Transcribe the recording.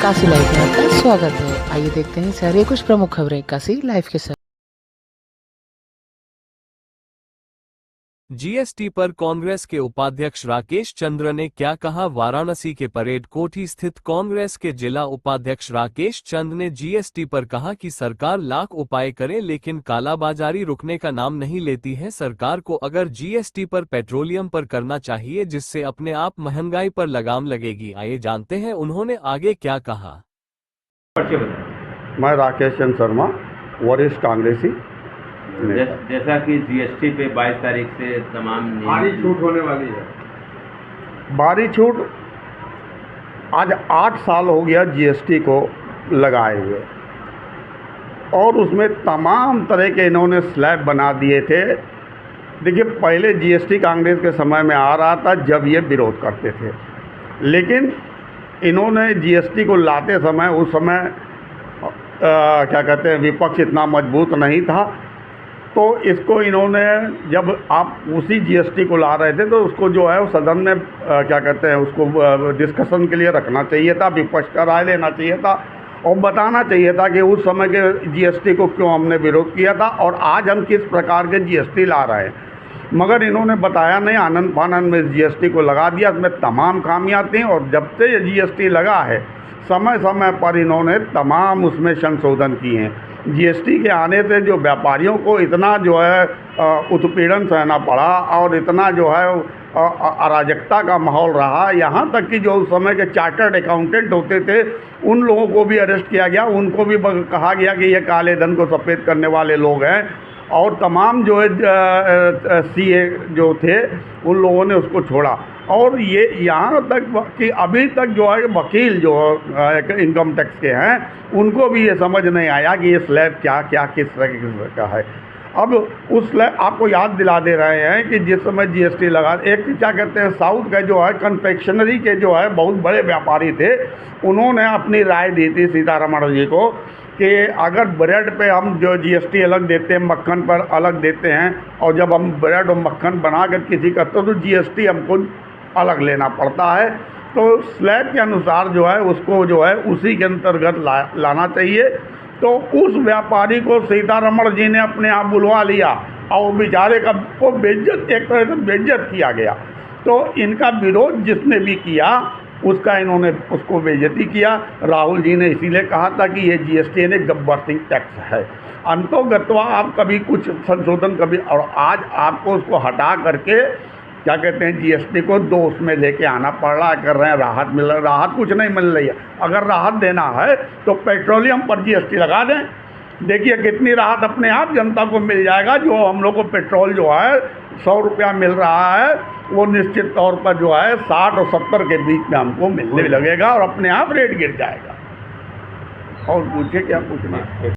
Kashi live में आपका स्वागत है। आइए देखते हैं शहर की कुछ प्रमुख खबरें काशी लाइव के साथ। जीएसटी पर कांग्रेस के उपाध्यक्ष राकेश चंद्र ने क्या कहा। वाराणसी के परेड कोठी स्थित कांग्रेस के जिला उपाध्यक्ष राकेश चंद्र ने जीएसटी पर कहा कि सरकार लाख उपाय करे लेकिन कालाबाजारी रुकने का नाम नहीं लेती है। सरकार को अगर जीएसटी पर पेट्रोलियम पर करना चाहिए जिससे अपने आप महंगाई पर लगाम लगेगी। आइए जानते हैं उन्होंने आगे क्या कहा। मैं राकेश चंद्र शर्मा, वरिष्ठ कांग्रेसी। जैसा कि जीएसटी पे 22 तारीख से तमाम भारी छूट होने वाली है। भारी छूट आज 8 साल हो गया जीएसटी को लगाए हुए, और उसमें तमाम तरह के इन्होंने स्लैब बना दिए थे। देखिए, पहले जीएसटी कांग्रेस के समय में आ रहा था जब ये विरोध करते थे, लेकिन इन्होंने जीएसटी को लाते समय उस समय क्या कहते हैं, विपक्ष इतना मजबूत नहीं था, तो इसको इन्होंने, जब आप उसी जीएसटी को ला रहे थे तो उसको जो है वो सदन में क्या कहते हैं, उसको डिस्कशन के लिए रखना चाहिए था, विपक्ष का राय लेना चाहिए था और बताना चाहिए था कि उस समय के जीएसटी को क्यों हमने विरोध किया था और आज हम किस प्रकार के जीएसटी ला रहे हैं। मगर इन्होंने बताया नहीं, आनंद फानंद में जीएसटी को लगा दिया। इसमें तमाम खामियां थी और जब से ये जीएसटी लगा है समय समय पर इन्होंने तमाम उसमें संशोधन किए हैं। जीएसटी के आने से जो व्यापारियों को इतना जो है उत्पीड़न सहना पड़ा और इतना जो है अराजकता का माहौल रहा, यहाँ तक कि जो उस समय के चार्टर्ड अकाउंटेंट होते थे उन लोगों को भी अरेस्ट किया गया, उनको भी कहा गया कि ये काले धन को सफ़ेद करने वाले लोग हैं, और तमाम जो है सीए जो थे उन लोगों ने उसको छोड़ा। और ये यहाँ तक कि अभी तक जो है वकील जो इनकम टैक्स के हैं उनको भी ये समझ नहीं आया कि ये स्लैब क्या क्या किस तरह का है। अब उस स्लैब आपको याद दिला दे रहे हैं कि जिस समय जीएसटी लगा, एक क्या कहते हैं, साउथ के जो है कन्फेक्शनरी के जो है बहुत बड़े व्यापारी थे, उन्होंने अपनी राय दी थी सीतारमण जी को कि अगर ब्रेड पे हम जो जीएसटी अलग देते हैं, मक्खन पर अलग देते हैं, और जब हम ब्रेड और मक्खन बनाकर किसी करते हो तो जीएसटी हमको अलग लेना पड़ता है, तो स्लैब के अनुसार जो है उसको जो है उसी के अंतर्गत लाना चाहिए। तो उस व्यापारी को सीतारमण जी ने अपने आप बुलवा लिया और बेचारे का वो बेइज्जत, एक तरह से बेइज्जत किया गया। तो इनका विरोध जिसने भी किया उसका इन्होंने उसको बेइज्जती किया। राहुल जी ने इसीलिए कहा था कि ये जीएसटी ने गब्बर सिंह टैक्स है। अंतोगत्वा आप कभी कुछ संशोधन कभी, और आज आपको उसको हटा करके क्या कहते हैं जीएसटी को 2 उसमें लेके आना पड़ रहा है। कर रहे हैं राहत मिल रहा है, राहत कुछ नहीं मिल रही है। अगर राहत देना है तो पेट्रोलियम पर जीएसटी लगा दें, देखिए कितनी राहत अपने आप जनता को मिल जाएगा। जो हम लोग को पेट्रोल जो है 100 रुपया मिल रहा है वो निश्चित तौर पर जो है 60 और 70 के बीच में हमको मिलने लगेगा और अपने आप रेट गिर जाएगा। और पूछे क्या पूछना।